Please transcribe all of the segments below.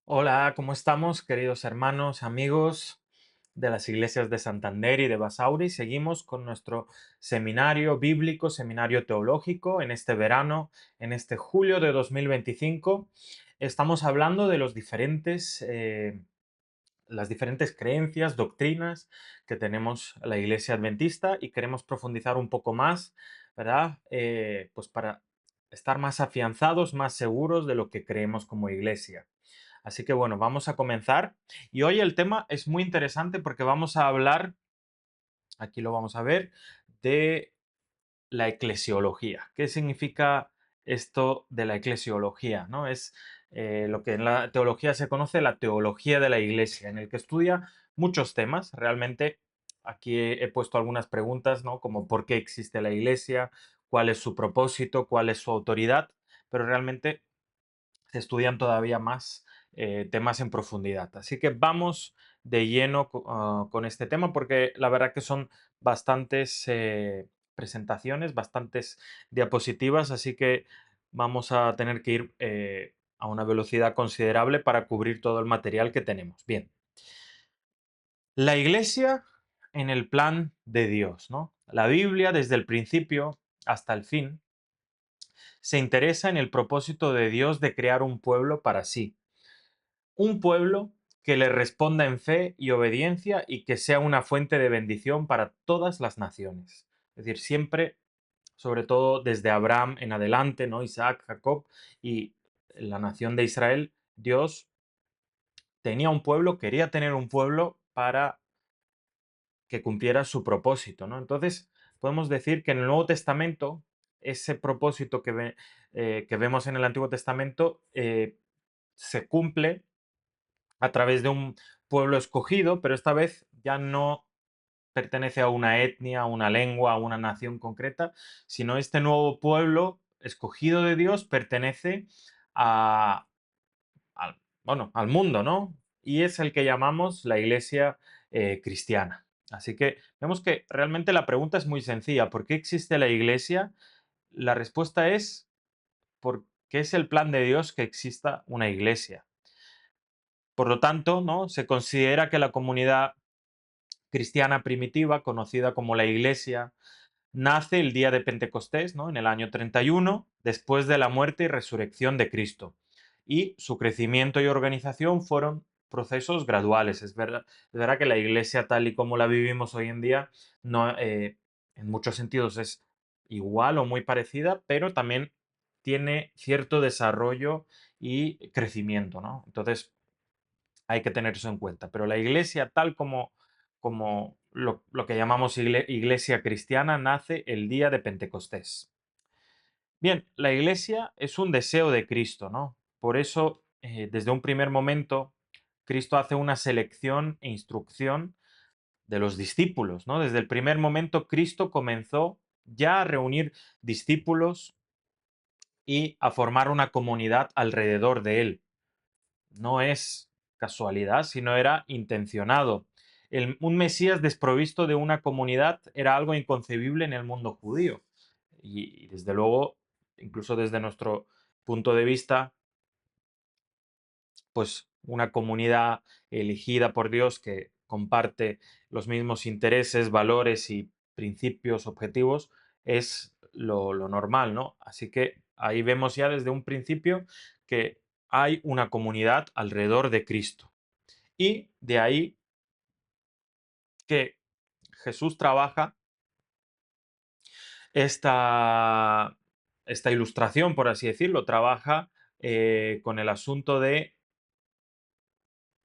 Hola, ¿cómo estamos, queridos hermanos, amigos de las iglesias de Santander y de Basauri? Seguimos con nuestro seminario bíblico, seminario teológico en este verano, en este julio de 2025. Estamos hablando de las diferentes creencias, doctrinas que tenemos la iglesia adventista y queremos profundizar un poco más, ¿verdad? Pues para estar más afianzados, más seguros de lo que creemos como iglesia. Así que bueno, vamos a comenzar. Y hoy el tema es muy interesante porque vamos a hablar, aquí lo vamos a ver, de la eclesiología. ¿Qué significa esto de la eclesiología? ¿No? Es lo que en la teología se conoce la teología de la iglesia, en el que estudia muchos temas. Realmente aquí he puesto algunas preguntas, ¿no? Como por qué existe la iglesia, cuál es su propósito, cuál es su autoridad, pero realmente se estudian todavía más temas en profundidad. Así que vamos de lleno con este tema porque la verdad que son bastantes presentaciones, bastantes diapositivas, así que vamos a tener que ir a una velocidad considerable para cubrir todo el material que tenemos. Bien, la iglesia en el plan de Dios, ¿no? La Biblia desde el principio hasta el fin se interesa en el propósito de Dios de crear un pueblo para sí. Un pueblo que le responda en fe y obediencia y que sea una fuente de bendición para todas las naciones. Es decir, siempre, sobre todo desde Abraham en adelante, ¿no? Isaac, Jacob y la nación de Israel, Dios tenía un pueblo, quería tener un pueblo para que cumpliera su propósito, ¿no? Entonces, podemos decir que en el Nuevo Testamento, ese propósito que vemos en el Antiguo Testamento se cumple a través de un pueblo escogido, pero esta vez ya no pertenece a una etnia, a una lengua, a una nación concreta, sino este nuevo pueblo escogido de Dios pertenece a, bueno, al mundo, ¿no? Y es el que llamamos la iglesia cristiana. Así que vemos que realmente la pregunta es muy sencilla. ¿Por qué existe la iglesia? La respuesta es porque es el plan de Dios que exista una iglesia. Por lo tanto, ¿no? Se considera que la comunidad cristiana primitiva, conocida como la Iglesia, nace el día de Pentecostés, ¿no? En el año 31, después de la muerte y resurrección de Cristo. Y su crecimiento y organización fueron procesos graduales. Es verdad que la Iglesia tal y como la vivimos hoy en día, no, en muchos sentidos es igual o muy parecida, pero también tiene cierto desarrollo y crecimiento, ¿no? Entonces, hay que tener eso en cuenta. Pero la iglesia, tal como lo que llamamos iglesia cristiana, nace el día de Pentecostés. Bien, la iglesia es un deseo de Cristo, ¿no? Por eso, desde un primer momento, Cristo hace una selección e instrucción de los discípulos, ¿no? Desde el primer momento, Cristo comenzó ya a reunir discípulos y a formar una comunidad alrededor de él. No es casualidad, sino era intencionado. Un Mesías desprovisto de una comunidad era algo inconcebible en el mundo judío. Y desde luego, incluso desde nuestro punto de vista, pues una comunidad elegida por Dios que comparte los mismos intereses, valores y principios, objetivos, es lo normal, ¿no? Así que ahí vemos ya desde un principio que hay una comunidad alrededor de Cristo. Y de ahí que Jesús trabaja esta, esta ilustración, por así decirlo, trabaja con el asunto de,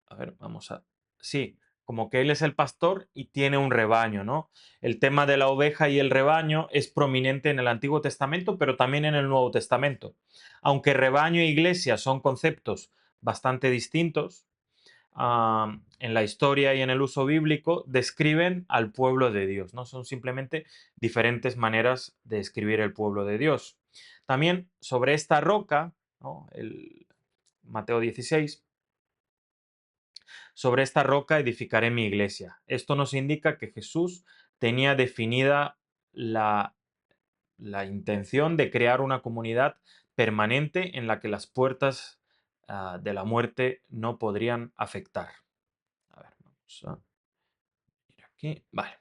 a ver, vamos a, sí, como que Él es el pastor y tiene un rebaño, ¿no? El tema de la oveja y el rebaño es prominente en el Antiguo Testamento, pero también en el Nuevo Testamento. Aunque rebaño e iglesia son conceptos bastante distintos, en la historia y en el uso bíblico describen al pueblo de Dios, ¿no? Son simplemente diferentes maneras de escribir el pueblo de Dios. También sobre esta roca, ¿no? El Mateo 16, sobre esta roca edificaré mi iglesia. Esto nos indica que Jesús tenía definida la intención de crear una comunidad permanente en la que las puertas de la muerte no podrían afectar. A ver, vamos a ir aquí. Vale.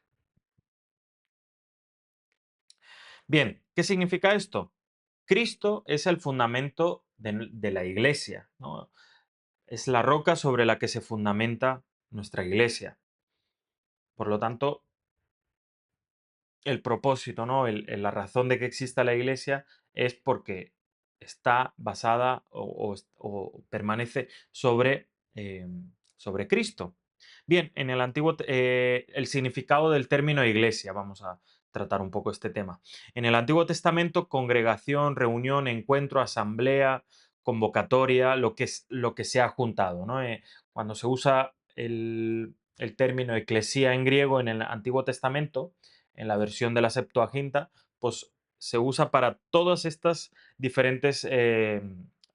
Bien, ¿qué significa esto? Cristo es el fundamento de la iglesia, ¿no? Es la roca sobre la que se fundamenta nuestra iglesia. Por lo tanto, el propósito, ¿no? La razón de que exista la iglesia es porque está basada o permanece sobre Cristo. Bien, en el el significado del término iglesia, vamos a tratar un poco este tema. En el Antiguo Testamento, congregación, reunión, encuentro, asamblea, convocatoria, lo que se ha juntado, ¿no? Cuando se usa el término eclesía en griego en el Antiguo Testamento, en la versión de la Septuaginta, pues se usa para todos estos diferentes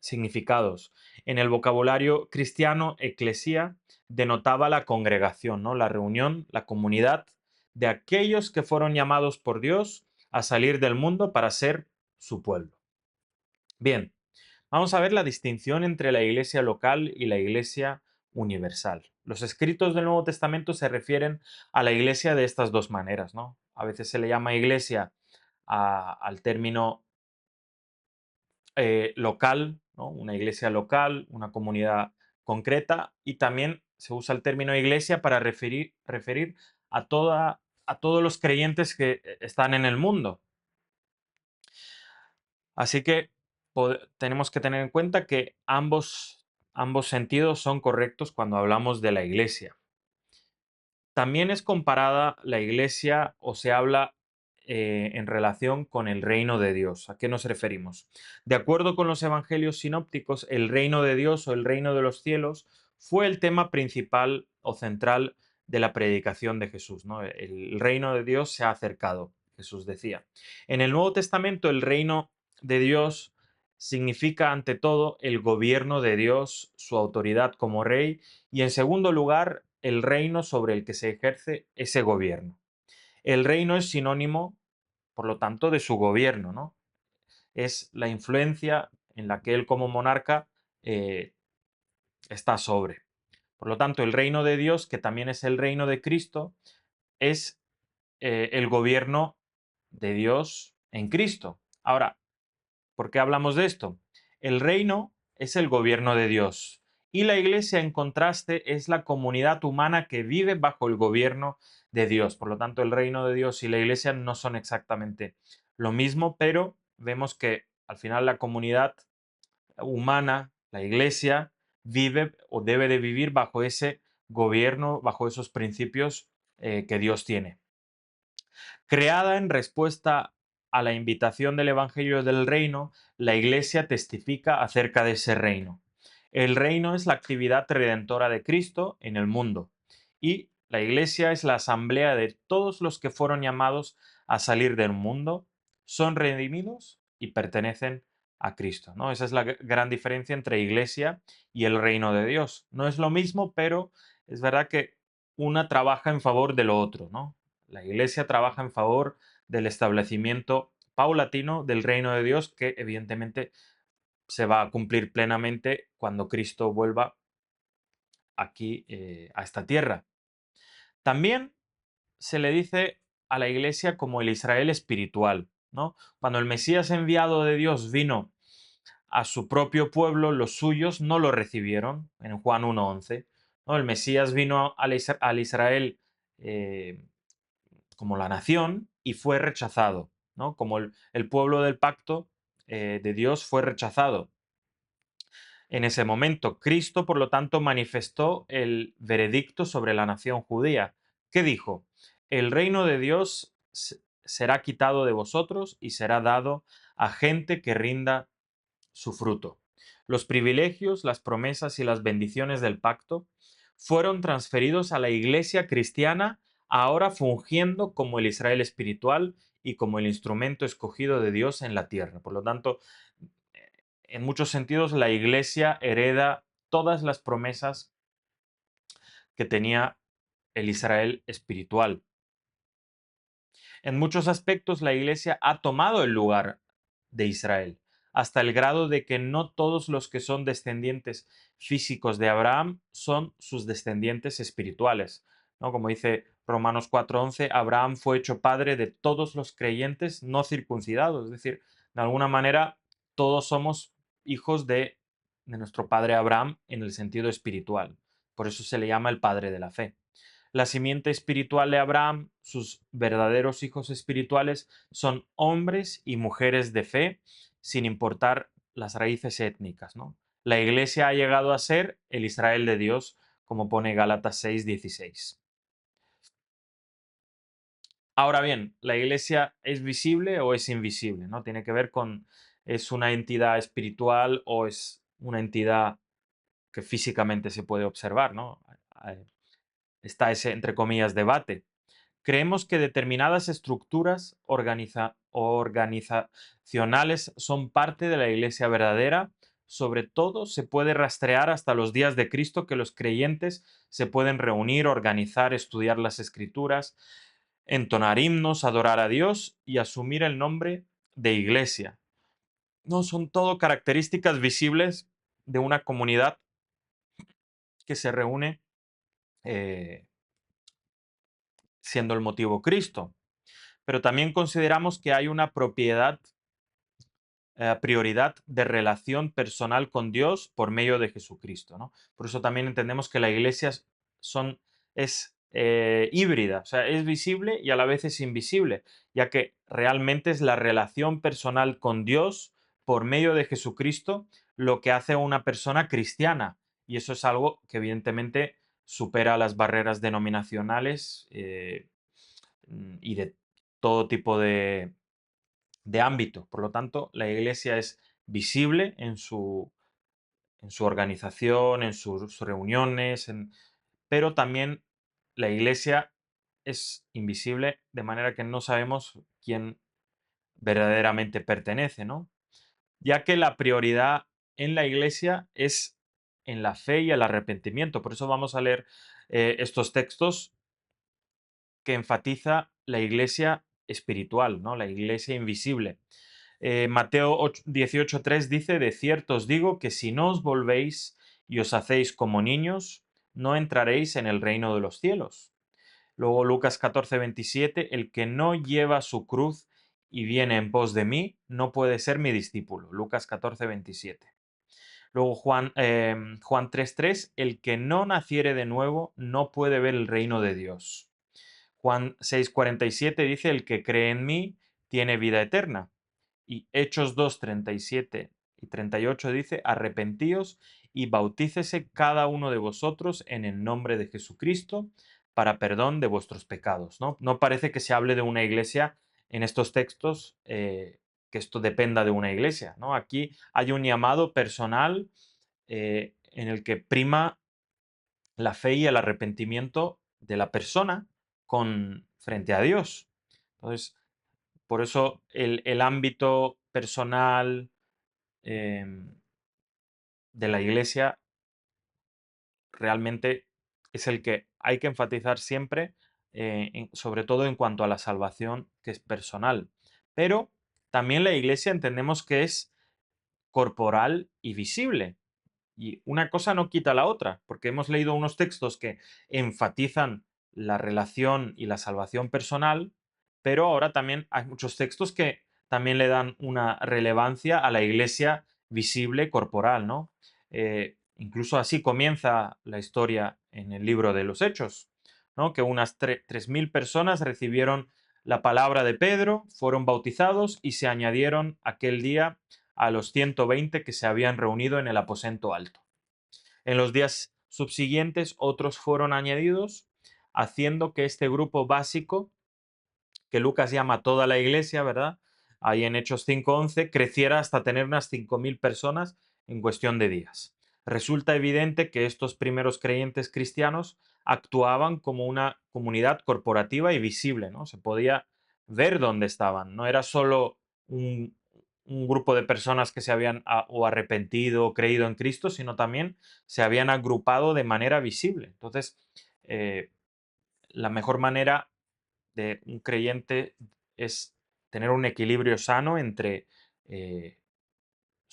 significados. En el vocabulario cristiano, eclesía denotaba la congregación, ¿no? La reunión, la comunidad de aquellos que fueron llamados por Dios a salir del mundo para ser su pueblo. Bien, vamos a ver la distinción entre la iglesia local y la iglesia universal. Los escritos del Nuevo Testamento se refieren a la iglesia de estas dos maneras, ¿no? A veces se le llama iglesia al término local, ¿no? Una iglesia local, una comunidad concreta, y también se usa el término iglesia para referir a todos los creyentes que están en el mundo. Así que tenemos que tener en cuenta que ambos sentidos son correctos cuando hablamos de la iglesia. También es comparada la iglesia o se habla en relación con el reino de Dios. ¿A qué nos referimos? De acuerdo con los evangelios sinópticos, el reino de Dios o el reino de los cielos fue el tema principal o central de la predicación de Jesús, ¿no? El reino de Dios se ha acercado, Jesús decía. En el Nuevo Testamento, el reino de Dios significa ante todo el gobierno de Dios, su autoridad como rey, y en segundo lugar, el reino sobre el que se ejerce ese gobierno. El reino es sinónimo, por lo tanto, de su gobierno, ¿no? Es la influencia en la que él como monarca eh, está sobre. Por lo tanto, el reino de Dios, que también es el reino de Cristo, es el gobierno de Dios en Cristo. Ahora, ¿por qué hablamos de esto? El reino es el gobierno de Dios y la iglesia, en contraste, es la comunidad humana que vive bajo el gobierno de Dios. Por lo tanto, el reino de Dios y la iglesia no son exactamente lo mismo, pero vemos que al final la comunidad humana, la iglesia, vive o debe de vivir bajo ese gobierno, bajo esos principios que Dios tiene. Creada en respuesta a la invitación del Evangelio del Reino, la Iglesia testifica acerca de ese reino. El reino es la actividad redentora de Cristo en el mundo y la Iglesia es la asamblea de todos los que fueron llamados a salir del mundo, son redimidos y pertenecen a Cristo, ¿no? Esa es la gran diferencia entre Iglesia y el reino de Dios. No es lo mismo, pero es verdad que una trabaja en favor de lo otro, ¿no? La Iglesia trabaja en favor del establecimiento paulatino del reino de Dios, que evidentemente se va a cumplir plenamente cuando Cristo vuelva aquí a esta tierra. También se le dice a la Iglesia como el Israel espiritual, ¿no? Cuando el Mesías enviado de Dios vino a su propio pueblo, los suyos no lo recibieron, en Juan 1:11, ¿no? El Mesías vino al Israel como la nación y fue rechazado, ¿no? Como el pueblo del pacto de Dios fue rechazado. En ese momento, Cristo, por lo tanto, manifestó el veredicto sobre la nación judía. ¿Qué dijo? El reino de Dios será quitado de vosotros y será dado a gente que rinda su fruto. Los privilegios, las promesas y las bendiciones del pacto fueron transferidos a la iglesia cristiana, ahora fungiendo como el Israel espiritual y como el instrumento escogido de Dios en la tierra. Por lo tanto, en muchos sentidos, la iglesia hereda todas las promesas que tenía el Israel espiritual. En muchos aspectos, la iglesia ha tomado el lugar de Israel. hasta el grado de que no todos los que son descendientes físicos de Abraham son sus descendientes espirituales, ¿no? Como dice Romanos 4:11, Abraham fue hecho padre de todos los creyentes no circuncidados, es decir, de alguna manera todos somos hijos de nuestro padre Abraham en el sentido espiritual. Por eso se le llama el padre de la fe. La simiente espiritual de Abraham, sus verdaderos hijos espirituales, son hombres y mujeres de fe, sin importar las raíces étnicas, ¿no? La iglesia ha llegado a ser el Israel de Dios, como pone Gálatas 6:16. Ahora bien, ¿la iglesia es visible o es invisible? ¿No? Tiene que ver con, ¿es una entidad espiritual o es una entidad que físicamente se puede observar? ¿No? Está ese, entre comillas, debate. Creemos que determinadas estructuras organizacionales son parte de la iglesia verdadera. Sobre todo, se puede rastrear hasta los días de Cristo que los creyentes se pueden reunir, organizar, estudiar las escrituras, entonar himnos, adorar a Dios y asumir el nombre de iglesia. No son todo características visibles de una comunidad que se reúne eh, siendo el motivo Cristo. Pero también consideramos que hay una prioridad de relación personal con Dios por medio de Jesucristo, ¿no? Por eso también entendemos que la iglesia es híbrida, o sea, es visible y a la vez es invisible, ya que realmente es la relación personal con Dios por medio de Jesucristo lo que hace a una persona cristiana. Y eso es algo que evidentemente supera las barreras denominacionales y de todo tipo de ámbito. Por lo tanto, la iglesia es visible en su organización, en sus reuniones, pero también la iglesia es invisible de manera que no sabemos quién verdaderamente pertenece, ¿no? Ya que la prioridad en la iglesia es en la fe y el arrepentimiento. Por eso vamos a leer estos textos que enfatiza la iglesia espiritual, ¿no? La iglesia invisible. Mateo 18:3 dice, de cierto os digo que si no os volvéis y os hacéis como niños, no entraréis en el reino de los cielos. Luego Lucas 14:27, el que no lleva su cruz y viene en pos de mí, no puede ser mi discípulo. Lucas 14:27. Luego Juan 3:3, el que no naciere de nuevo no puede ver el reino de Dios. Juan 6:47 dice, el que cree en mí tiene vida eterna. Y Hechos 2:37 y 38 dice, arrepentíos y bautícese cada uno de vosotros en el nombre de Jesucristo para perdón de vuestros pecados. No, no parece que se hable de una iglesia en estos textos, que esto dependa de una iglesia, ¿no? Aquí hay un llamado personal en el que prima la fe y el arrepentimiento de la persona frente a Dios. Entonces, por eso el ámbito personal de la iglesia realmente es el que hay que enfatizar siempre, sobre todo en cuanto a la salvación que es personal. Pero también la iglesia entendemos que es corporal y visible. Y una cosa no quita la otra, porque hemos leído unos textos que enfatizan la relación y la salvación personal, pero ahora también hay muchos textos que también le dan una relevancia a la iglesia visible, corporal, ¿no? Incluso así comienza la historia en el libro de los Hechos, ¿no? Que unas 3.000 personas recibieron la palabra de Pedro, fueron bautizados y se añadieron aquel día a los 120 que se habían reunido en el aposento alto. En los días subsiguientes otros fueron añadidos, haciendo que este grupo básico, que Lucas llama toda la iglesia, ¿verdad? Ahí en Hechos 5:11, creciera hasta tener unas 5.000 personas en cuestión de días. Resulta evidente que estos primeros creyentes cristianos actuaban como una comunidad corporativa y visible, ¿no? Se podía ver dónde estaban, no era solo un grupo de personas que se habían o arrepentido o creído en Cristo, sino también se habían agrupado de manera visible. Entonces, eh, la mejor manera de un creyente es tener un equilibrio sano entre eh,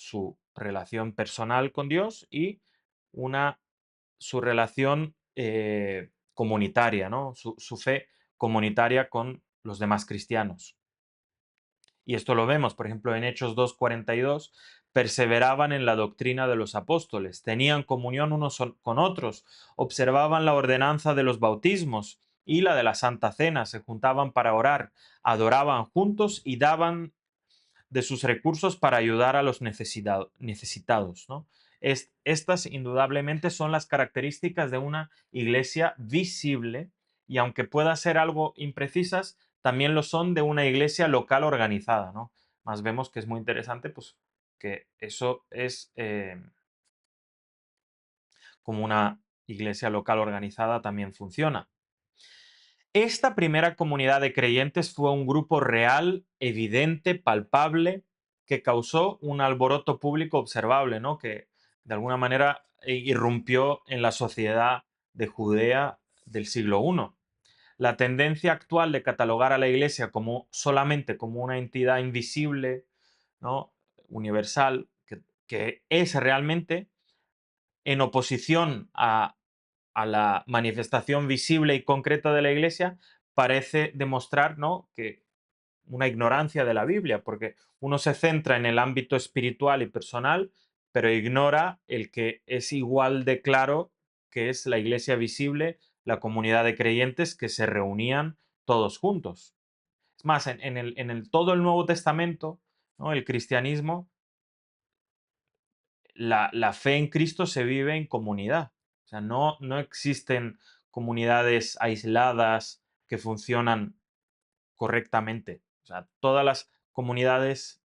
su relación personal con Dios y una, su relación comunitaria, ¿no? Su fe comunitaria con los demás cristianos. Y esto lo vemos, por ejemplo, en Hechos 2:42, perseveraban en la doctrina de los apóstoles, tenían comunión unos con otros, observaban la ordenanza de los bautismos y la de la Santa Cena, se juntaban para orar, adoraban juntos y daban de sus recursos para ayudar a los necesitados, ¿no? Estas indudablemente son las características de una iglesia visible y aunque pueda ser algo imprecisas, también lo son de una iglesia local organizada, ¿no? Más vemos que es muy interesante, pues que eso es como una iglesia local organizada también funciona. Esta primera comunidad de creyentes fue un grupo real, evidente, palpable, que causó un alboroto público observable, ¿no? Que de alguna manera irrumpió en la sociedad de Judea del siglo I. La tendencia actual de catalogar a la Iglesia como solamente como una entidad invisible, ¿no? Universal, que es realmente en oposición a la manifestación visible y concreta de la Iglesia, parece demostrar, ¿no?, que una ignorancia de la Biblia, porque uno se centra en el ámbito espiritual y personal, pero ignora el que es igual de claro que es la Iglesia visible, la comunidad de creyentes que se reunían todos juntos. Es más, todo el Nuevo Testamento, ¿no?, el cristianismo, la fe en Cristo se vive en comunidad. O sea, no existen comunidades aisladas que funcionan correctamente. O sea, todas las comunidades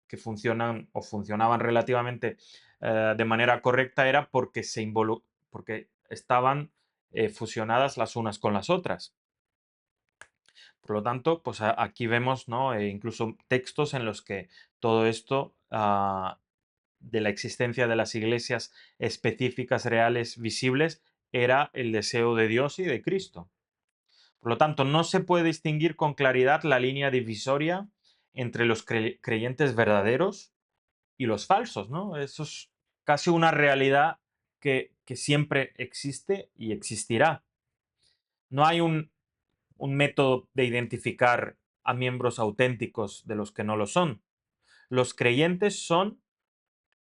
que funcionan o funcionaban relativamente de manera correcta era porque, porque estaban fusionadas las unas con las otras. Por lo tanto, pues aquí vemos, ¿no?, incluso textos en los que todo esto de la existencia de las iglesias específicas, reales, visibles, era el deseo de Dios y de Cristo. Por lo tanto, no se puede distinguir con claridad la línea divisoria entre los creyentes verdaderos y los falsos, ¿no? Eso es casi una realidad que siempre existe y existirá. No hay un método de identificar a miembros auténticos de los que no lo son. Los creyentes son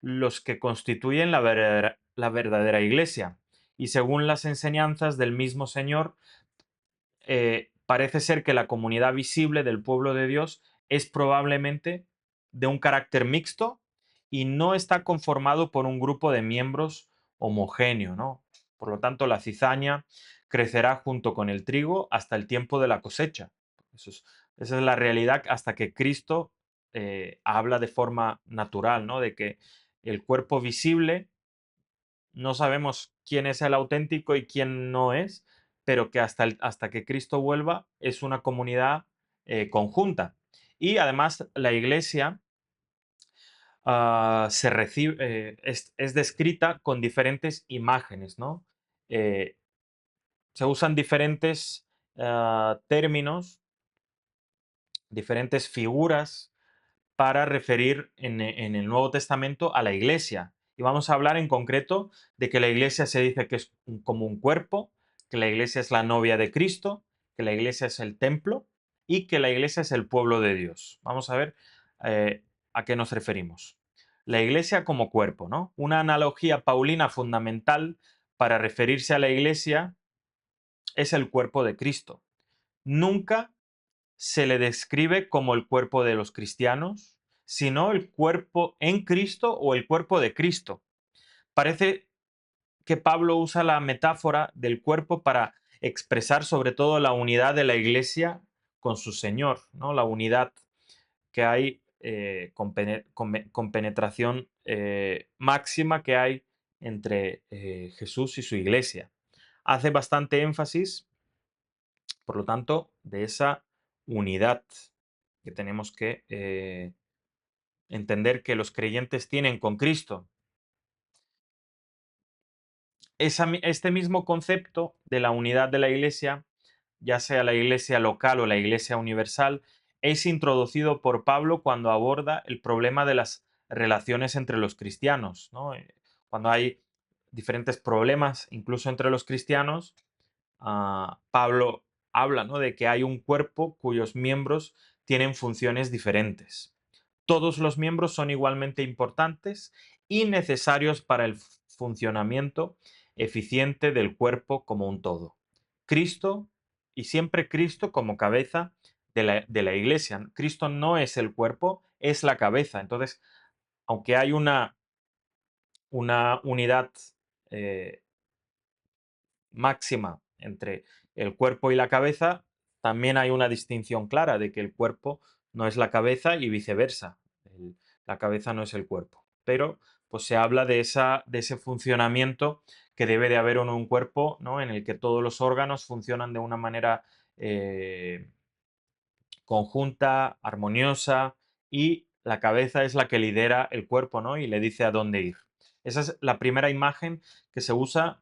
los que constituyen la verdadera iglesia. Y según las enseñanzas del mismo Señor, parece ser que la comunidad visible del pueblo de Dios es probablemente de un carácter mixto y no está conformado por un grupo de miembros homogéneo, ¿no? Por lo tanto, la cizaña crecerá junto con el trigo hasta el tiempo de la cosecha. Eso es- Esa es la realidad hasta que Cristo habla de forma natural, ¿no? De que el cuerpo visible no sabemos quién es el auténtico y quién no es, pero que hasta que Cristo vuelva es una comunidad conjunta. Y además la iglesia es descrita con diferentes imágenes, ¿no? Eh, Se usan diferentes términos, diferentes figuras para referir en el Nuevo Testamento a la iglesia. Y vamos a hablar en concreto de que la iglesia se dice que es como un cuerpo, que la iglesia es la novia de Cristo, que la iglesia es el templo y que la iglesia es el pueblo de Dios. Vamos a ver a qué nos referimos. La iglesia como cuerpo, ¿no? Una analogía paulina fundamental para referirse a la iglesia es el cuerpo de Cristo. Nunca se le describe como el cuerpo de los cristianos, sino el cuerpo en Cristo o el cuerpo de Cristo. Parece que Pablo usa la metáfora del cuerpo para expresar sobre todo la unidad de la iglesia con su Señor, ¿no? La unidad que hay con penetración máxima que hay entre Jesús y su iglesia. Hace bastante énfasis, por lo tanto, de esa unidad que tenemos que entender que los creyentes tienen con Cristo. Este mismo concepto de la unidad de la iglesia, ya sea la iglesia local o la iglesia universal, es introducido por Pablo cuando aborda el problema de las relaciones entre los cristianos, ¿no? Cuando hay diferentes problemas, incluso entre los cristianos, Pablo habla, ¿no?, de que hay un cuerpo cuyos miembros tienen funciones diferentes. Todos los miembros son igualmente importantes y necesarios para el funcionamiento eficiente del cuerpo como un todo. Cristo, y siempre Cristo como cabeza de la iglesia. Cristo no es el cuerpo, es la cabeza. Entonces, aunque hay una unidad eh, máxima entre el cuerpo y la cabeza, también hay una distinción clara de que el cuerpo no es la cabeza y viceversa. La cabeza no es el cuerpo. Pero pues se habla de ese funcionamiento que debe de haber en un cuerpo, ¿no?, en el que todos los órganos funcionan de una manera eh, conjunta, armoniosa, y la cabeza es la que lidera el cuerpo, ¿no?, y le dice a dónde ir. Esa es la primera imagen que se usa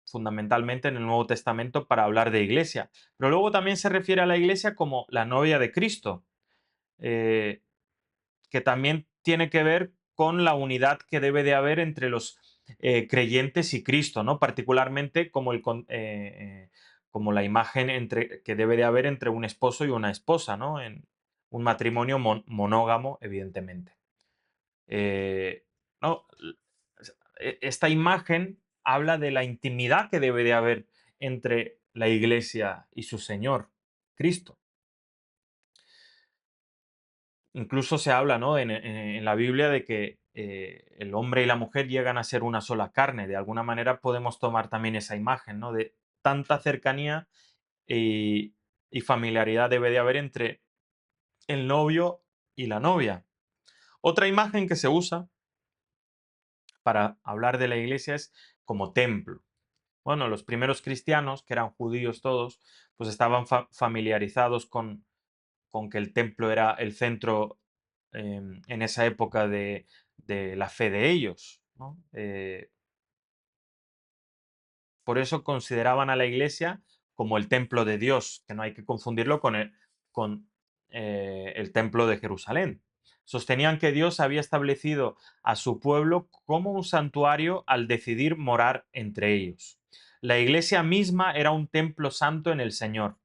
fundamentalmente en el Nuevo Testamento para hablar de iglesia. Pero luego también se refiere a la iglesia como la novia de Cristo, eh, que también tiene que ver con la unidad que debe de haber entre los creyentes y Cristo, ¿no? Particularmente como la imagen que debe de haber entre un esposo y una esposa, ¿no? En un matrimonio monógamo, evidentemente. Eh, no, esta imagen habla de la intimidad que debe de haber entre la iglesia y su Señor, Cristo. Incluso se habla, ¿no?, en la Biblia de que el hombre y la mujer llegan a ser una sola carne. De alguna manera podemos tomar también esa imagen, ¿no?, de tanta cercanía y, y familiaridad debe de haber entre el novio y la novia. Otra imagen que se usa para hablar de la iglesia es como templo. Bueno, los primeros cristianos, que eran judíos todos, pues estaban familiarizados con que el templo era el centro en esa época de la fe de ellos, ¿no? Por eso consideraban a la iglesia como el templo de Dios, que no hay que confundirlo con el templo de Jerusalén. Sostenían que Dios había establecido a su pueblo como un santuario al decidir morar entre ellos. La iglesia misma era un templo santo en el Señor.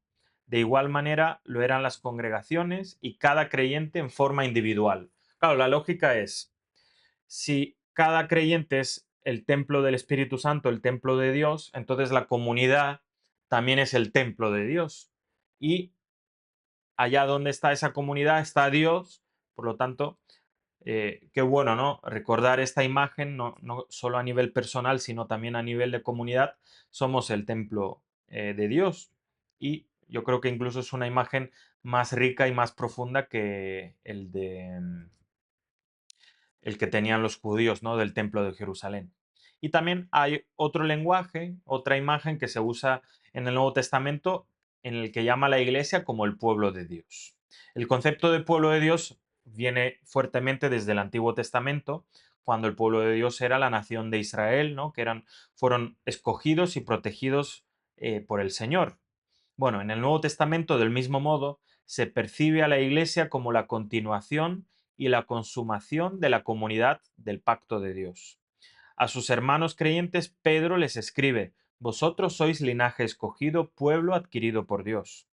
De igual manera lo eran las congregaciones y cada creyente en forma individual. Claro, la lógica es, si cada creyente es el templo del Espíritu Santo, el templo de Dios, entonces la comunidad también es el templo de Dios. Y allá donde está esa comunidad está Dios, por lo tanto, qué bueno, ¿no?, recordar esta imagen, no solo a nivel personal, sino también a nivel de comunidad. Somos el templo de Dios. Y yo creo que incluso es una imagen más rica y más profunda que el que tenían los judíos, ¿no?, del templo de Jerusalén. Y también hay otro lenguaje, otra imagen que se usa en el Nuevo Testamento, en el que llama a la iglesia como el pueblo de Dios. El concepto de pueblo de Dios viene fuertemente desde el Antiguo Testamento, cuando el pueblo de Dios era la nación de Israel, ¿no?, que fueron escogidos y protegidos por el Señor. Bueno, en el Nuevo Testamento, del mismo modo, se percibe a la Iglesia como la continuación y la consumación de la comunidad del pacto de Dios. A sus hermanos creyentes, Pedro les escribe: Vosotros sois linaje escogido, pueblo adquirido por Dios.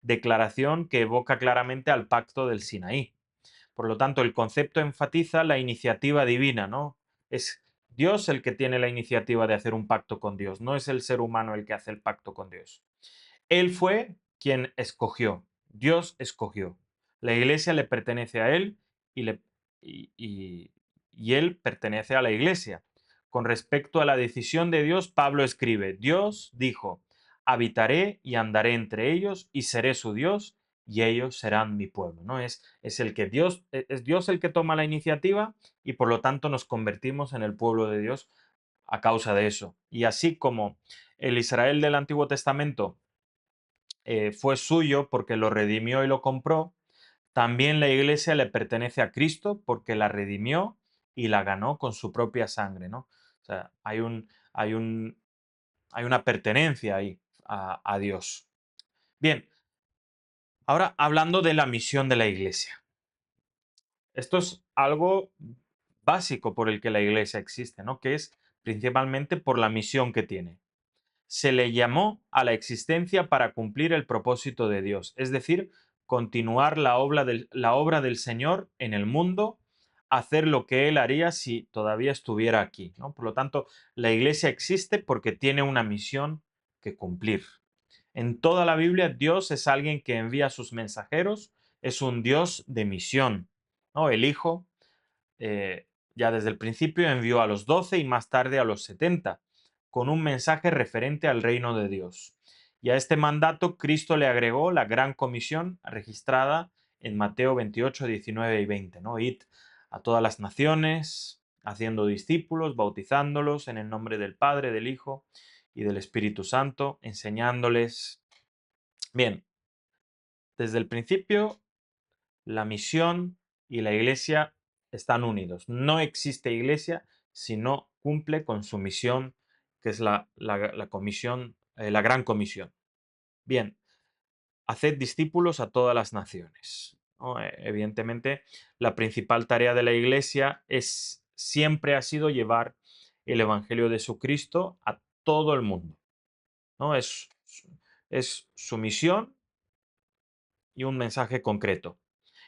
Declaración que evoca claramente al pacto del Sinaí. Por lo tanto, el concepto enfatiza la iniciativa divina, ¿no? Es Dios el que tiene la iniciativa de hacer un pacto con Dios, no es el ser humano el que hace el pacto con Dios. Él fue quien escogió, Dios escogió. La iglesia le pertenece a Él y, le- y Él pertenece a la iglesia. Con respecto a la decisión de Dios, Pablo escribe: Dios dijo, habitaré y andaré entre ellos y seré su Dios y ellos serán mi pueblo. ¿No? Es el que Dios, es Dios el que toma la iniciativa, y por lo tanto nos convertimos en el pueblo de Dios a causa de eso. Y así como el Israel del Antiguo Testamento fue suyo porque lo redimió y lo compró, también la iglesia le pertenece a Cristo porque la redimió y la ganó con su propia sangre, ¿no? O sea, hay una pertenencia ahí a Dios. Bien, ahora hablando de la misión de la iglesia. Esto es algo básico por el que la iglesia existe, ¿no? Que es principalmente por la misión que tiene. Se le llamó a la existencia para cumplir el propósito de Dios, es decir, continuar la obra del Señor en el mundo, hacer lo que Él haría si todavía estuviera aquí, ¿no? Por lo tanto, la iglesia existe porque tiene una misión que cumplir. En toda la Biblia, Dios es alguien que envía a sus mensajeros, es un Dios de misión, ¿no? El Hijo eh, ya desde el principio envió a los 12 y más tarde a los 70 con un mensaje referente al reino de Dios. Y a este mandato Cristo le agregó la gran comisión registrada en Mateo 28, 19 y 20, ¿no? Id a todas las naciones, haciendo discípulos, bautizándolos en el nombre del Padre, del Hijo y del Espíritu Santo, enseñándoles. Bien, desde el principio la misión y la iglesia están unidos. No existe iglesia si no cumple con su misión, que es la comisión, la gran comisión. Bien, haced discípulos a todas las naciones, ¿no? Evidentemente, la principal tarea de la iglesia siempre ha sido llevar el Evangelio de Jesucristo a todo el mundo, ¿no? Es su misión y un mensaje concreto.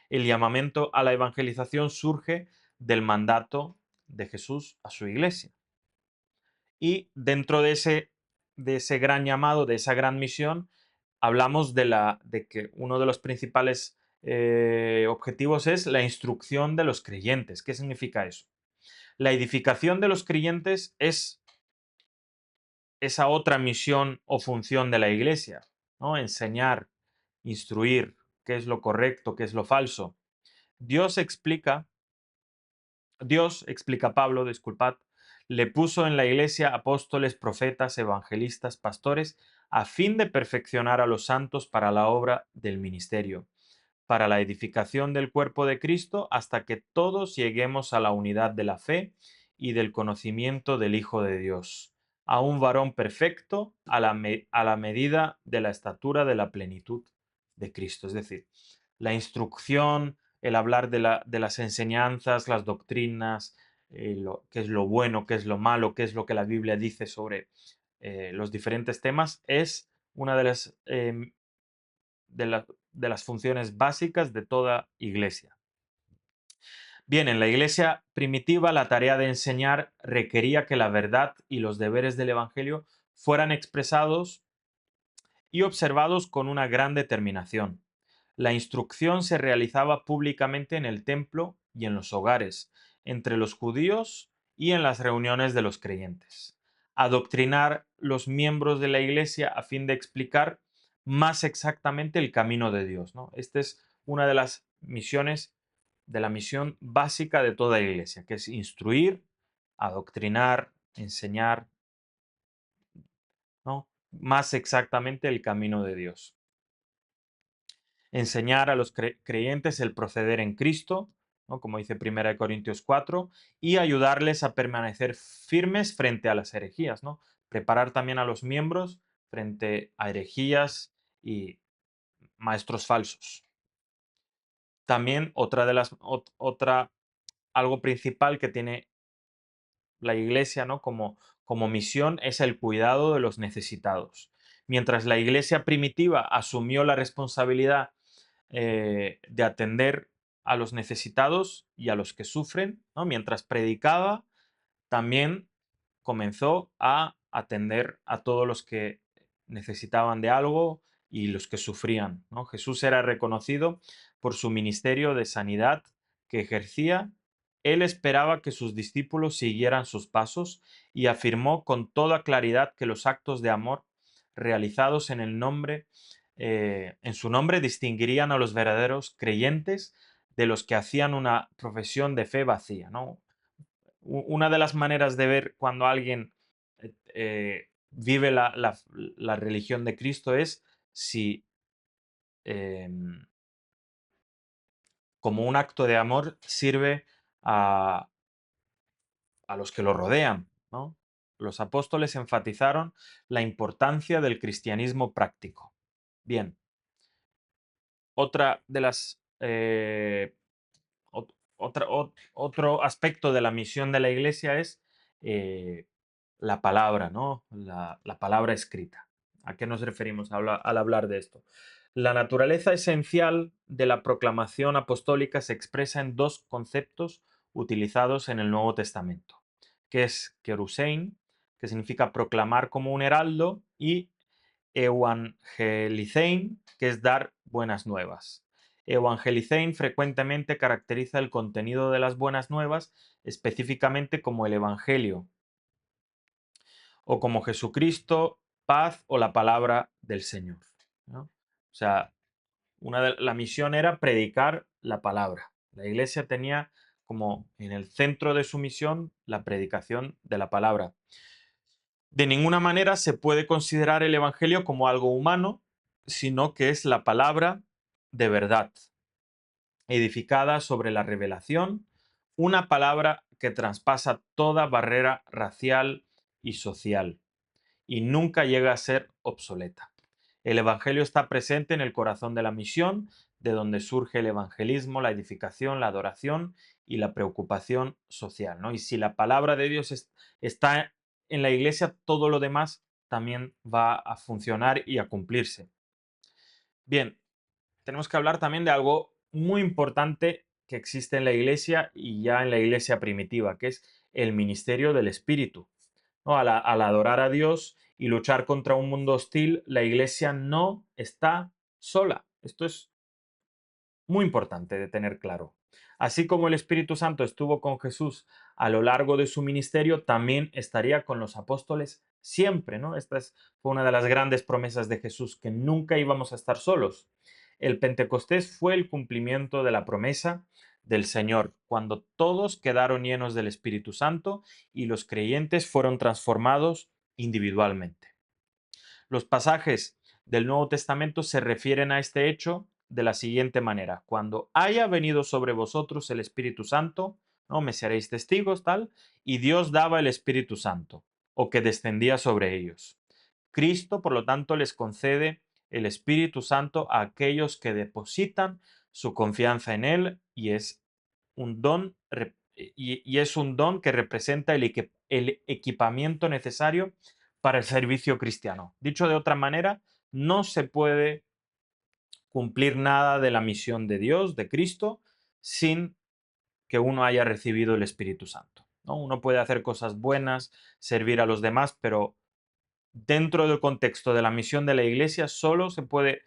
El llamamiento a la evangelización surge del mandato de Jesús a su iglesia. Y dentro de ese gran llamado, de esa gran misión, hablamos de que uno de los principales objetivos es la instrucción de los creyentes. ¿Qué significa eso? La edificación de los creyentes es esa otra misión o función de la iglesia, ¿no? Enseñar, instruir qué es lo correcto, qué es lo falso. Dios explica Dios, explica Pablo, disculpad, le puso en la iglesia apóstoles, profetas, evangelistas, pastores, a fin de perfeccionar a los santos para la obra del ministerio, para la edificación del cuerpo de Cristo, hasta que todos lleguemos a la unidad de la fe y del conocimiento del Hijo de Dios, a un varón perfecto a la medida de la estatura de la plenitud de Cristo. Es decir, la instrucción, el hablar de las enseñanzas, las doctrinas, qué es lo bueno, qué es lo malo, qué es lo que la Biblia dice sobre los diferentes temas, es una de las funciones básicas de toda iglesia. Bien, en la iglesia primitiva la tarea de enseñar requería que la verdad y los deberes del Evangelio fueran expresados y observados con una gran determinación. La instrucción se realizaba públicamente en el templo y en los hogares, entre los judíos y en las reuniones de los creyentes. Adoctrinar los miembros de la iglesia a fin de explicar más exactamente el camino de Dios, ¿no? Esta es una de las misiones, de la misión básica de toda iglesia, que es instruir, adoctrinar, enseñar, ¿no? Más exactamente el camino de Dios. Enseñar a los creyentes el proceder en Cristo, ¿no? Como dice 1 Corintios 4, y ayudarles a permanecer firmes frente a las herejías, ¿no? Preparar también a los miembros frente a herejías y maestros falsos. También algo principal que tiene la iglesia, ¿no? Como misión es el cuidado de los necesitados. Mientras la iglesia primitiva asumió la responsabilidad de atender a los necesitados y a los que sufren, ¿no? Mientras predicaba, también comenzó a atender a todos los que necesitaban de algo y los que sufrían, ¿no? Jesús era reconocido por su ministerio de sanidad que ejercía. Él esperaba que sus discípulos siguieran sus pasos y afirmó con toda claridad que los actos de amor realizados en su nombre distinguirían a los verdaderos creyentes de los que hacían una profesión de fe vacía, ¿no? Una de las maneras de ver cuando alguien vive la religión de Cristo es si em, como un acto de amor sirve a, a los que lo rodean, ¿no? Los apóstoles enfatizaron la importancia del cristianismo práctico. Bien, otra de las otro aspecto de la misión de la iglesia es eh, la palabra, ¿no? La palabra escrita. ¿A qué nos referimos al hablar de esto? La naturaleza esencial de la proclamación apostólica se expresa en dos conceptos utilizados en el Nuevo Testamento, que es kerusein, que significa proclamar como un heraldo, y evangelizein, que es dar buenas nuevas. Evangelizein frecuentemente caracteriza el contenido de las buenas nuevas, específicamente como el Evangelio o como Jesucristo, paz o la palabra del Señor, ¿no? O sea, la misión era predicar la palabra. La iglesia tenía como en el centro de su misión la predicación de la palabra. De ninguna manera se puede considerar el Evangelio como algo humano, sino que es la palabra de verdad, edificada sobre la revelación, una palabra que traspasa toda barrera racial y social y nunca llega a ser obsoleta. El Evangelio está presente en el corazón de la misión, de donde surge el evangelismo, la edificación, la adoración y la preocupación social, ¿no? Y si la palabra de Dios está en la iglesia, todo lo demás también va a funcionar y a cumplirse. Bien, tenemos que hablar también de algo muy importante que existe en la iglesia y ya en la iglesia primitiva, que es el ministerio del Espíritu, ¿no? Al adorar a Dios y luchar contra un mundo hostil, la iglesia no está sola. Esto es muy importante de tener claro. Así como el Espíritu Santo estuvo con Jesús a lo largo de su ministerio, también estaría con los apóstoles siempre, ¿no? Fue una de las grandes promesas de Jesús, que nunca íbamos a estar solos. El Pentecostés fue el cumplimiento de la promesa del Señor, cuando todos quedaron llenos del Espíritu Santo y los creyentes fueron transformados individualmente. Los pasajes del Nuevo Testamento se refieren a este hecho de la siguiente manera: cuando haya venido sobre vosotros el Espíritu Santo, ¿no? Me seréis testigos, tal, y Dios daba el Espíritu Santo, o que descendía sobre ellos. Cristo, por lo tanto, les concede el Espíritu Santo a aquellos que depositan su confianza en Él, y es un don, y es un don que representa el equipamiento necesario para el servicio cristiano. Dicho de otra manera, no se puede cumplir nada de la misión de Dios, de Cristo, sin que uno haya recibido el Espíritu Santo, ¿no? Uno puede hacer cosas buenas, servir a los demás, pero dentro del contexto de la misión de la Iglesia solo se puede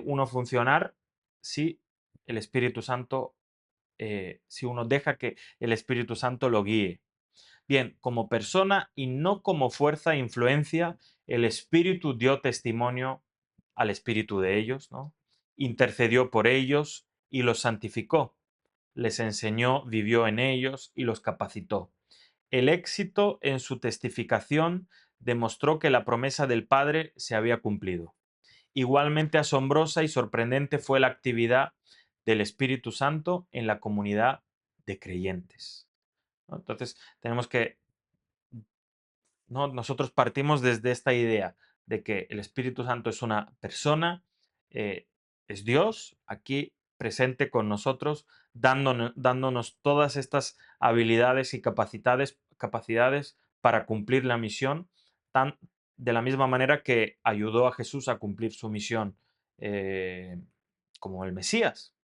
uno funcionar si el Espíritu Santo, si uno deja que el Espíritu Santo lo guíe. Bien, como persona y no como fuerza e influencia, el Espíritu dio testimonio al Espíritu de ellos, ¿no? Intercedió por ellos y los santificó. Les enseñó, vivió en ellos y los capacitó. El éxito en su testificación demostró que la promesa del Padre se había cumplido. Igualmente asombrosa y sorprendente fue la actividad del Espíritu Santo en la comunidad de creyentes, ¿no? Entonces, tenemos que, ¿no? Nosotros partimos desde esta idea de que el Espíritu Santo es una persona, es Dios aquí presente con nosotros, dándonos todas estas habilidades y capacidades para cumplir la misión, tan, de la misma manera que ayudó a Jesús a cumplir su misión eh, como el Mesías.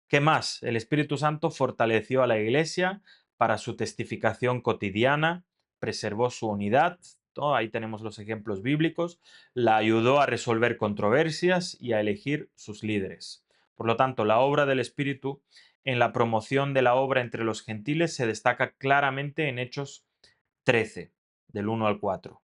¿Qué más? El Espíritu Santo fortaleció a la Iglesia para su testificación cotidiana, preservó su unidad, ¿no? Ahí tenemos los ejemplos bíblicos, la ayudó a resolver controversias y a elegir sus líderes. Por lo tanto, la obra del Espíritu en la promoción de la obra entre los gentiles se destaca claramente en Hechos 13, del 1 al 4.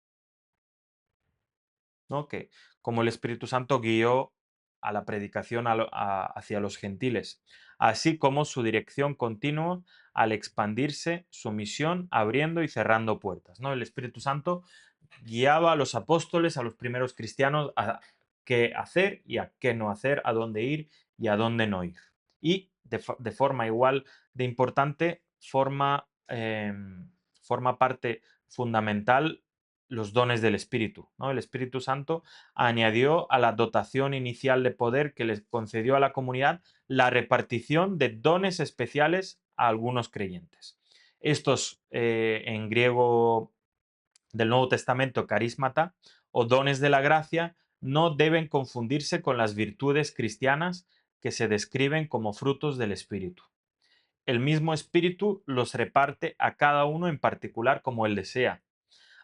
¿No? Que como el Espíritu Santo guió a la predicación hacia los gentiles, así como su dirección continua al expandirse su misión, abriendo y cerrando puertas, ¿no? El Espíritu Santo guiaba a los apóstoles, a los primeros cristianos, a qué hacer y a qué no hacer, a dónde ir y a dónde no ir. Y de forma igual de importante, forma parte fundamental los dones del Espíritu, ¿no? El Espíritu Santo añadió a la dotación inicial de poder que les concedió a la comunidad la repartición de dones especiales a algunos creyentes. Estos, en griego del Nuevo Testamento, carismata o dones de la gracia, no deben confundirse con las virtudes cristianas que se describen como frutos del Espíritu. El mismo Espíritu los reparte a cada uno en particular como él desea.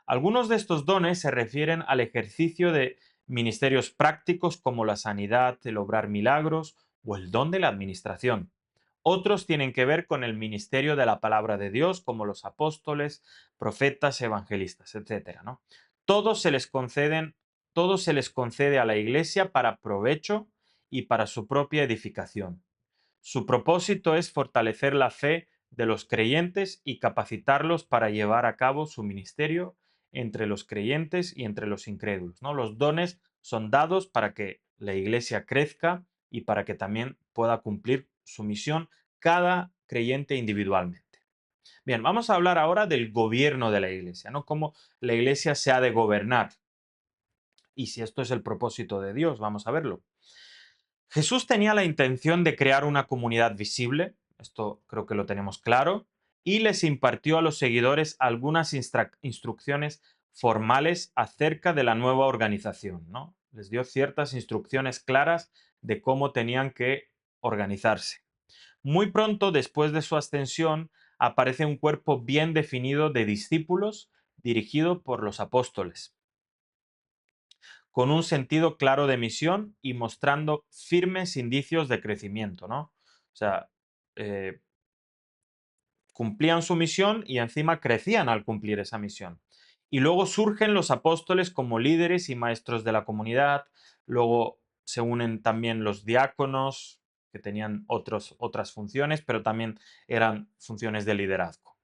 Algunos de estos dones se refieren al ejercicio de ministerios prácticos como la sanidad, el obrar milagros o el don de la administración. Otros tienen que ver con el ministerio de la palabra de Dios, como los apóstoles, profetas, evangelistas, etcétera, ¿no? Todos se les conceden, todos se les concede a la Iglesia para provecho y para su propia edificación. Su propósito es fortalecer la fe de los creyentes y capacitarlos para llevar a cabo su ministerio entre los creyentes y entre los incrédulos, ¿no? Los dones son dados para que la iglesia crezca y para que también pueda cumplir su misión cada creyente individualmente. Bien, vamos a hablar ahora del gobierno de la iglesia, ¿no? Cómo la iglesia se ha de gobernar. Y si esto es el propósito de Dios, vamos a verlo. Jesús tenía la intención de crear una comunidad visible, esto creo que lo tenemos claro, y les impartió a los seguidores algunas instrucciones formales acerca de la nueva organización, ¿no? Les dio ciertas instrucciones claras de cómo tenían que organizarse. Muy pronto después de su ascensión aparece un cuerpo bien definido de discípulos dirigido por los apóstoles con un sentido claro de misión y mostrando firmes indicios de crecimiento, ¿no? O sea, eh, cumplían su misión y encima crecían al cumplir esa misión. Y luego surgen los apóstoles como líderes y maestros de la comunidad, luego se unen también los diáconos, que tenían otras funciones, pero también eran funciones de liderazgo.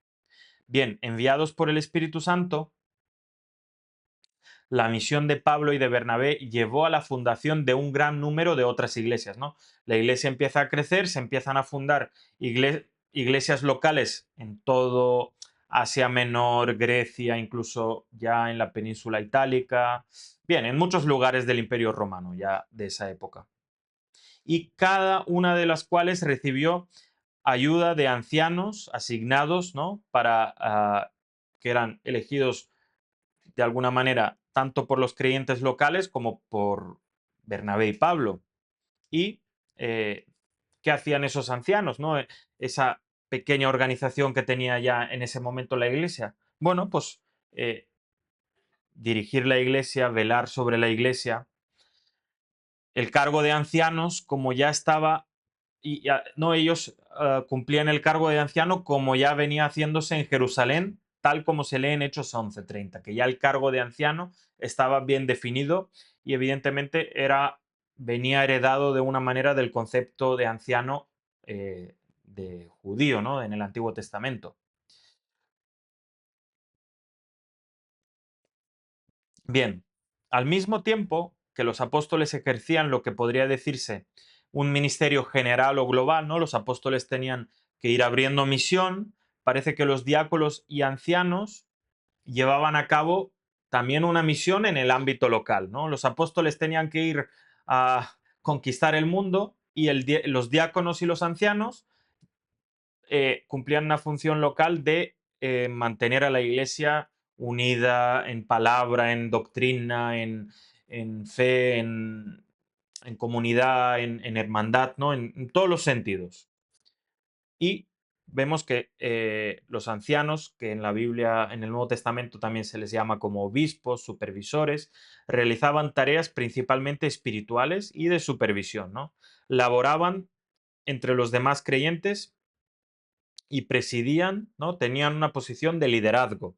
Bien, enviados por el Espíritu Santo, la misión de Pablo y de Bernabé llevó a la fundación de un gran número de otras iglesias, ¿no? La iglesia empieza a crecer, se empiezan a fundar iglesias locales en todo Asia Menor, Grecia, incluso ya en la península itálica, bien, en muchos lugares del Imperio Romano ya de esa época. Y cada una de las cuales recibió ayuda de ancianos asignados, ¿no? Para que eran elegidos de alguna manera, tanto por los creyentes locales como por Bernabé y Pablo. ¿Y eh, qué hacían esos ancianos, ¿no? Esa pequeña organización que tenía ya en ese momento la iglesia? Bueno, pues dirigir la iglesia, velar sobre la iglesia. El cargo de ancianos, como ya estaba, no, ellos cumplían el cargo de anciano como ya venía haciéndose en Jerusalén, tal como se lee en Hechos 11:30, que ya el cargo de anciano estaba bien definido y evidentemente venía heredado de una manera del concepto de anciano de judío, ¿no? En el Antiguo Testamento. Bien, al mismo tiempo que los apóstoles ejercían lo que podría decirse un ministerio general o global, ¿no? Los apóstoles tenían que ir abriendo misión, parece que los diáconos y ancianos llevaban a cabo también una misión en el ámbito local, ¿no? Los apóstoles tenían que ir a conquistar el mundo y los diáconos y los ancianos cumplían una función local de mantener a la iglesia unida en palabra, en doctrina, en fe, en comunidad, en hermandad, ¿no? En todos los sentidos. Y vemos que los ancianos, que en la Biblia, en el Nuevo Testamento también se les llama como obispos, supervisores, realizaban tareas principalmente espirituales y de supervisión, ¿no? Laboraban entre los demás creyentes y presidían, ¿no? Tenían una posición de liderazgo.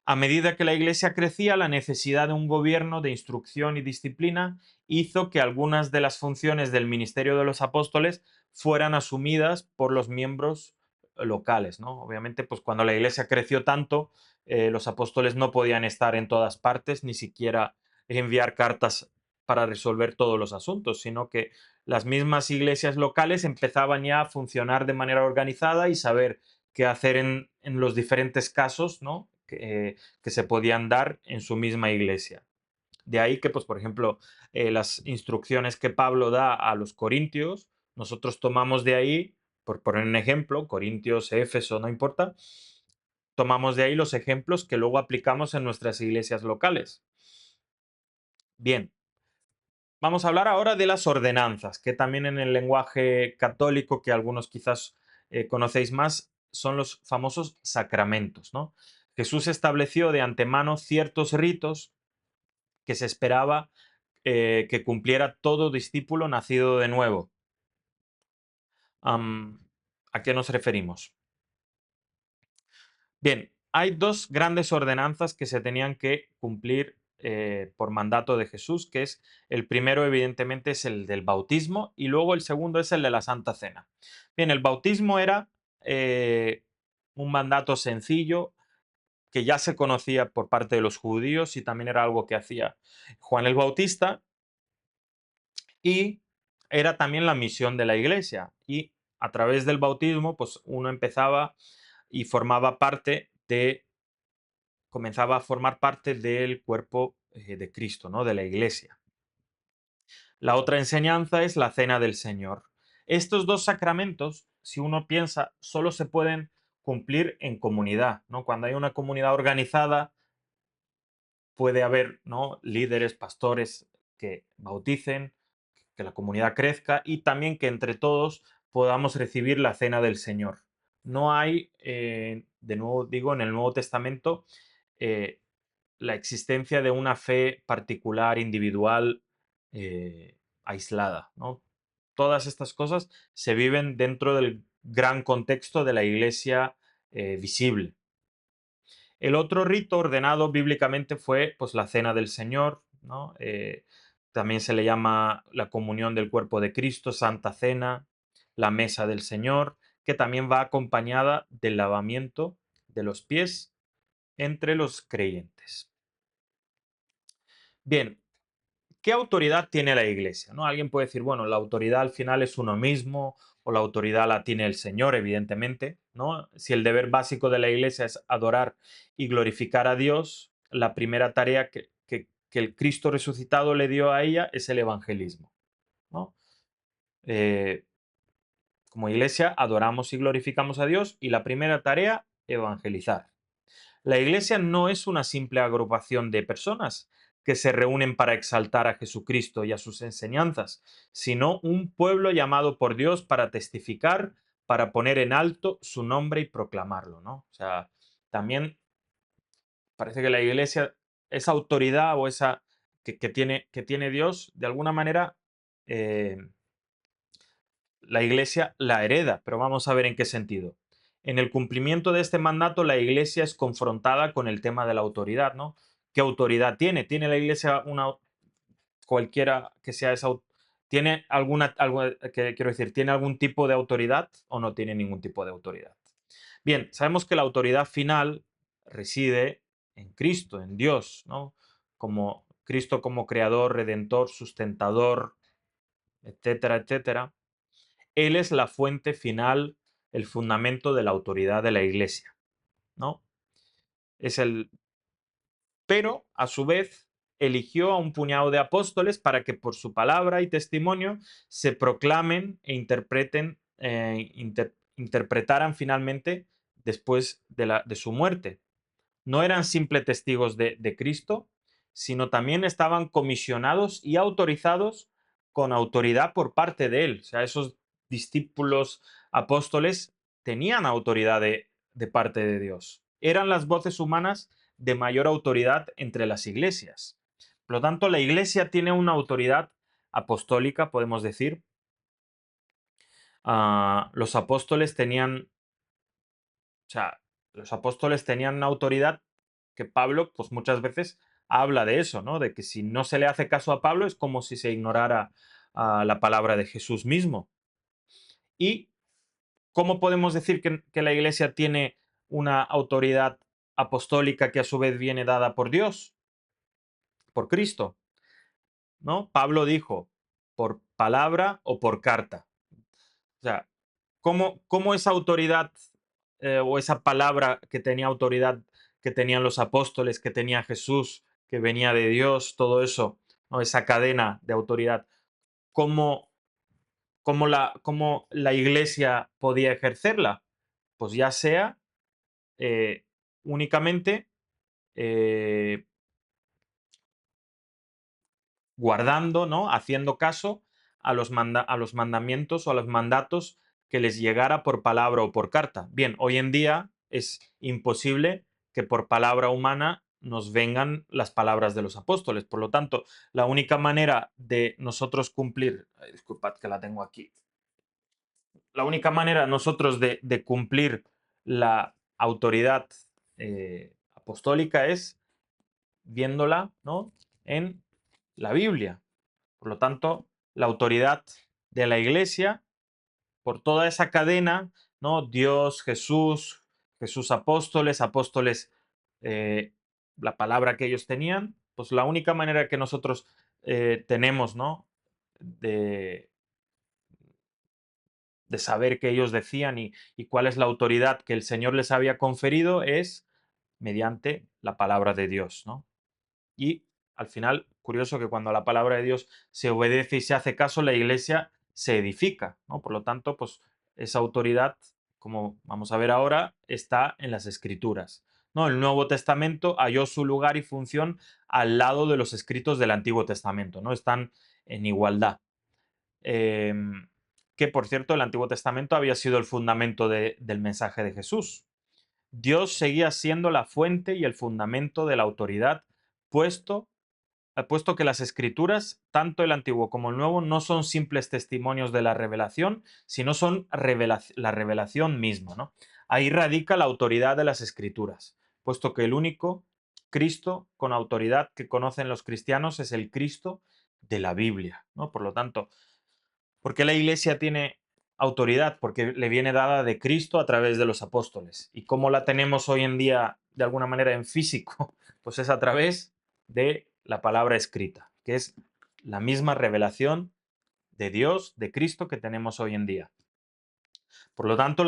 A medida que la Iglesia crecía, la necesidad de un gobierno de instrucción y disciplina hizo que algunas de las funciones del ministerio de los apóstoles fueran asumidas por los miembros locales, ¿no? Obviamente, pues cuando la Iglesia creció tanto, los apóstoles no podían estar en todas partes, ni siquiera enviar cartas para resolver todos los asuntos, sino que las mismas iglesias locales empezaban ya a funcionar de manera organizada y saber qué hacer en los diferentes casos, ¿no? que se podían dar en su misma iglesia. De ahí que, pues, por ejemplo, las instrucciones que Pablo da a los corintios, nosotros tomamos de ahí, por poner un ejemplo, Corintios, Éfeso, no importa, tomamos de ahí los ejemplos que luego aplicamos en nuestras iglesias locales. Bien, vamos a hablar ahora de las ordenanzas, que también en el lenguaje católico, que algunos quizás conocéis más, son los famosos sacramentos, ¿no? Jesús estableció de antemano ciertos ritos que se esperaba que cumpliera todo discípulo nacido de nuevo. ¿A qué nos referimos? Bien, hay dos grandes ordenanzas que se tenían que cumplir por mandato de Jesús, que es el primero, evidentemente, es el del bautismo y luego el segundo es el de la Santa Cena. Bien, el bautismo era eh, un mandato sencillo que ya se conocía por parte de los judíos y también era algo que hacía Juan el Bautista y era también la misión de la iglesia. Y a través del bautismo, pues uno empezaba y formaba parte de comenzaba a formar parte del cuerpo de Cristo, ¿no? De la Iglesia. La otra enseñanza es la cena del Señor. Estos dos sacramentos, si uno piensa, solo se pueden cumplir en comunidad, ¿no? Cuando hay una comunidad organizada, puede haber, ¿no? Líderes, pastores que bauticen, que la comunidad crezca y también que entre todos podamos recibir la cena del Señor. No hay, de nuevo digo, en el Nuevo Testamento, eh, la existencia de una fe particular, individual, aislada, ¿no? Todas estas cosas se viven dentro del gran contexto de la iglesia visible. El otro rito ordenado bíblicamente fue pues, la cena del Señor, ¿no? También se le llama la comunión del cuerpo de Cristo, Santa Cena, la mesa del Señor, que también va acompañada del lavamiento de los pies entre los creyentes. Bien, ¿qué autoridad tiene la iglesia? ¿No? Alguien puede decir, bueno, la autoridad al final es uno mismo o la autoridad la tiene el Señor, evidentemente, ¿no? Si el deber básico de la iglesia es adorar y glorificar a Dios, la primera tarea que el Cristo resucitado le dio a ella es el evangelismo, ¿no? Eh, como iglesia adoramos y glorificamos a Dios y la primera tarea, evangelizar. La iglesia no es una simple agrupación de personas que se reúnen para exaltar a Jesucristo y a sus enseñanzas, sino un pueblo llamado por Dios para testificar, para poner en alto su nombre y proclamarlo, ¿no? O sea, también parece que la iglesia, esa autoridad o esa que tiene Dios, de alguna manera, eh, la iglesia la hereda, pero vamos a ver en qué sentido. En el cumplimiento de este mandato, la iglesia es confrontada con el tema de la autoridad, ¿no? ¿Qué autoridad tiene? ¿Tiene la iglesia una, cualquiera que sea esa, tiene alguna, que quiero decir, tiene algún tipo de autoridad o no tiene ningún tipo de autoridad? Bien, sabemos que la autoridad final reside en Cristo, en Dios, ¿no? Como Cristo como creador, redentor, sustentador, etcétera, etcétera. Él es la fuente final, el fundamento de la autoridad de la iglesia, ¿no? Es el, pero a su vez eligió a un puñado de apóstoles para que por su palabra y testimonio se proclamen e interpreten, interpretaran finalmente después de su muerte. No eran simples testigos de Cristo, sino también estaban comisionados y autorizados con autoridad por parte de Él. O sea, esos discípulos apóstoles tenían autoridad de parte de Dios. Eran las voces humanas de mayor autoridad entre las iglesias. Por lo tanto, la iglesia tiene una autoridad apostólica, podemos decir. Los apóstoles tenían, o sea, los apóstoles tenían una autoridad que Pablo, pues muchas veces habla de eso, ¿no? De que si no se le hace caso a Pablo es como si se ignorara la palabra de Jesús mismo. ¿Y cómo podemos decir que la iglesia tiene una autoridad apostólica que a su vez viene dada por Dios, por Cristo? ¿No? Pablo dijo, por palabra o por carta. O sea, ¿cómo esa autoridad o esa palabra que tenía autoridad que tenían los apóstoles, que tenía Jesús, que venía de Dios, todo eso, ¿no? Esa cadena de autoridad, ¿cómo, cómo la iglesia podía ejercerla? Pues ya sea únicamente eh, guardando, ¿no? Haciendo caso a a los mandamientos o a los mandatos que les llegara por palabra o por carta. Bien, hoy en día es imposible que por palabra humana nos vengan las palabras de los apóstoles. Por lo tanto, la única manera de nosotros cumplir, ay, disculpad que la tengo aquí, la única manera nosotros de cumplir la autoridad apostólica es viéndola, ¿no? En la Biblia. Por lo tanto, la autoridad de la iglesia, por toda esa cadena, ¿no? Dios, Jesús, Jesús apóstoles, apóstoles, eh, la palabra que ellos tenían, pues la única manera que nosotros tenemos, ¿no? De, de saber qué ellos decían y cuál es la autoridad que el Señor les había conferido es mediante la palabra de Dios, ¿no? Y al final, curioso que cuando a la palabra de Dios se obedece y se hace caso, la iglesia se edifica, ¿no? Por lo tanto, pues esa autoridad, como vamos a ver ahora, está en las escrituras, ¿no? El Nuevo Testamento halló su lugar y función al lado de los escritos del Antiguo Testamento, ¿no? Están en igualdad. Que por cierto, el Antiguo Testamento había sido el fundamento del mensaje de Jesús. Dios seguía siendo la fuente y el fundamento de la autoridad, puesto puesto que las escrituras, tanto el antiguo como el nuevo, no son simples testimonios de la revelación, sino son la revelación misma, ¿no? Ahí radica la autoridad de las escrituras, puesto que el único Cristo con autoridad que conocen los cristianos es el Cristo de la Biblia, ¿no? Por lo tanto, ¿por qué la iglesia tiene autoridad? Porque le viene dada de Cristo a través de los apóstoles. ¿Y cómo la tenemos hoy en día de alguna manera en físico? Pues es a través de la palabra escrita, que es la misma revelación de Dios, de Cristo que tenemos hoy en día. Por lo tanto,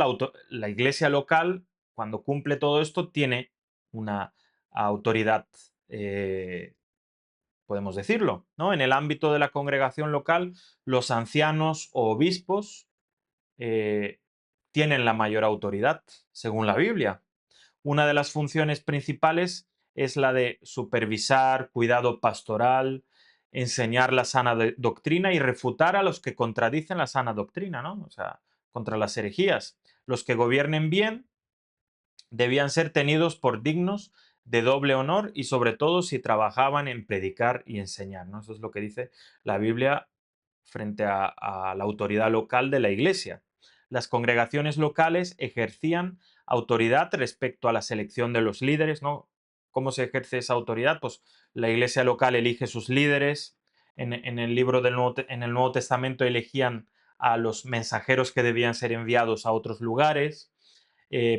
la iglesia local, cuando cumple todo esto, tiene una autoridad, podemos decirlo, ¿no? En el ámbito de la congregación local, los ancianos o obispos eh, tienen la mayor autoridad, según la Biblia. Una de las funciones principales es la de supervisar, cuidado pastoral, enseñar la sana doctrina y refutar a los que contradicen la sana doctrina, ¿no? O sea, contra las herejías. Los que gobiernen bien debían ser tenidos por dignos de doble honor y sobre todo si trabajaban en predicar y enseñar, ¿no? Eso es lo que dice la Biblia frente a la autoridad local de la iglesia. Las congregaciones locales ejercían autoridad respecto a la selección de los líderes, ¿no? ¿Cómo se ejerce esa autoridad? Pues la iglesia local elige sus líderes. En el libro en el Nuevo Testamento elegían a los mensajeros que debían ser enviados a otros lugares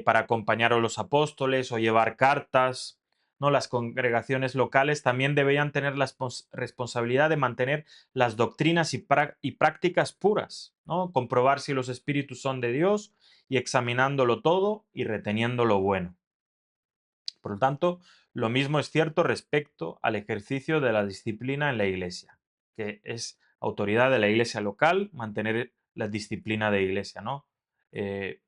para acompañar a los apóstoles o llevar cartas. ¿No? Las congregaciones locales también debían tener la responsabilidad de mantener las doctrinas y prácticas puras, ¿no? Comprobar si los espíritus son de Dios y examinándolo todo y reteniendo lo bueno. Por lo tanto, lo mismo es cierto respecto al ejercicio de la disciplina en la iglesia, que es autoridad de la iglesia local mantener la disciplina de iglesia, ¿no? Eh,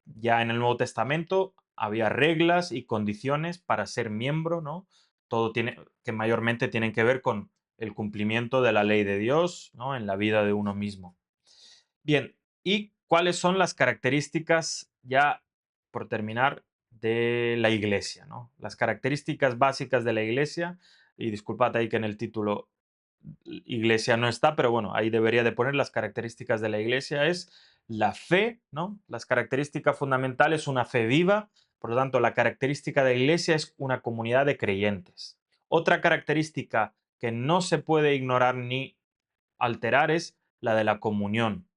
ya en el Nuevo Testamento había reglas y condiciones para ser miembro, ¿no? Todo tiene, que mayormente tienen que ver con el cumplimiento de la ley de Dios, ¿no? En la vida de uno mismo. Bien, ¿y cuáles son las características, ya por terminar, de la iglesia, ¿no? Las características básicas de la iglesia, y disculpad ahí que en el título iglesia no está, pero bueno, ahí debería de poner las características de la iglesia, es la fe, ¿no? Las características fundamentales, una fe viva, por lo tanto, la característica de la iglesia es una comunidad de creyentes. Otra característica que no se puede ignorar ni alterar es la de la comunión,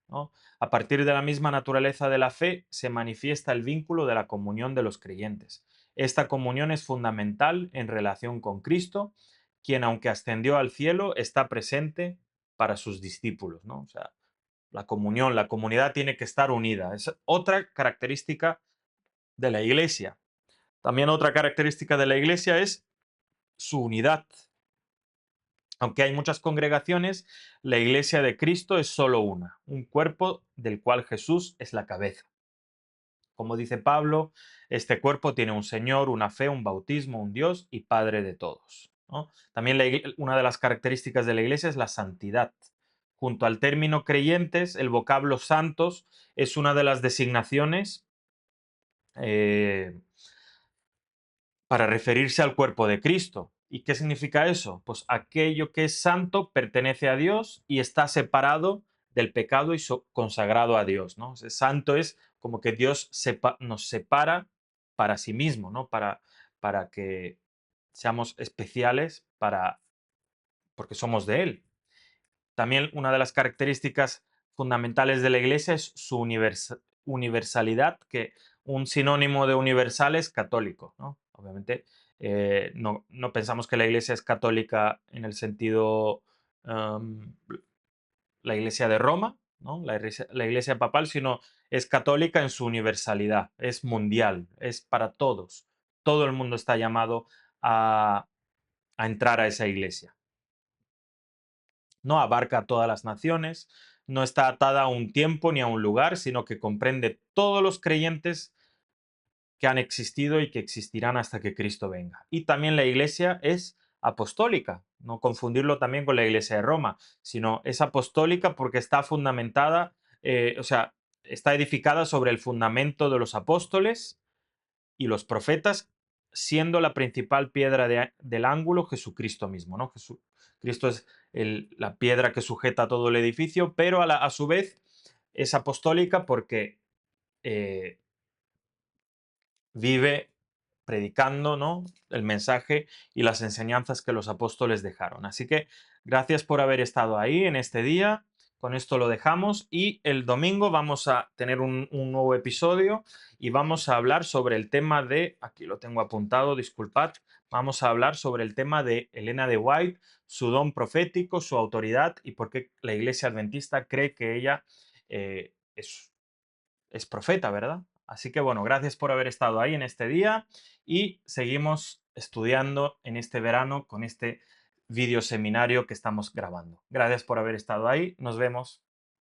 ¿no? A partir de la misma naturaleza de la fe se manifiesta el vínculo de la comunión de los creyentes. Esta comunión es fundamental en relación con Cristo, quien aunque ascendió al cielo está presente para sus discípulos, ¿no? O sea, la comunión, la comunidad tiene que estar unida. Es otra característica de la iglesia. También otra característica de la iglesia es su unidad. Aunque hay muchas congregaciones, la iglesia de Cristo es solo una, un cuerpo del cual Jesús es la cabeza. Como dice Pablo, este cuerpo tiene un Señor, una fe, un bautismo, un Dios y Padre de todos, ¿no? También una de las características de la iglesia es la santidad. Junto al término creyentes, el vocablo santos es una de las designaciones eh, para referirse al cuerpo de Cristo. ¿Y qué significa eso? Pues aquello que es santo pertenece a Dios y está separado del pecado y consagrado a Dios, ¿no? Santo es como que Dios nos separa para sí mismo, ¿no? Para que seamos especiales porque somos de Él. También una de las características fundamentales de la iglesia es su universalidad, que un sinónimo de universal es católico, ¿no? Obviamente, no pensamos que la iglesia es católica en el sentido, am, la iglesia de Roma, ¿no? La iglesia papal, sino es católica en su universalidad, es mundial, es para todos. Todo el mundo está llamado a entrar a esa iglesia. No abarca a todas las naciones, no está atada a un tiempo ni a un lugar, sino que comprende todos los creyentes que han existido y que existirán hasta que Cristo venga. Y también la iglesia es apostólica, no confundirlo también con la iglesia de Roma, sino es apostólica porque está fundamentada, o sea, está edificada sobre el fundamento de los apóstoles y los profetas, siendo la principal piedra del ángulo Jesucristo mismo, ¿no? Cristo es la piedra que sujeta todo el edificio, pero a su vez es apostólica porque eh, vive predicando, ¿no? El mensaje y las enseñanzas que los apóstoles dejaron. Así que gracias por haber estado ahí en este día. Con esto lo dejamos y el domingo vamos a tener un nuevo episodio y vamos a hablar sobre el tema de, aquí lo tengo apuntado, disculpad, vamos a hablar sobre el tema de Elena de White, su don profético, su autoridad y por qué la Iglesia Adventista cree que ella es profeta, ¿verdad? Así que bueno, gracias por haber estado ahí en este día y seguimos estudiando en este verano con este video seminario que estamos grabando. Gracias por haber estado ahí, nos vemos.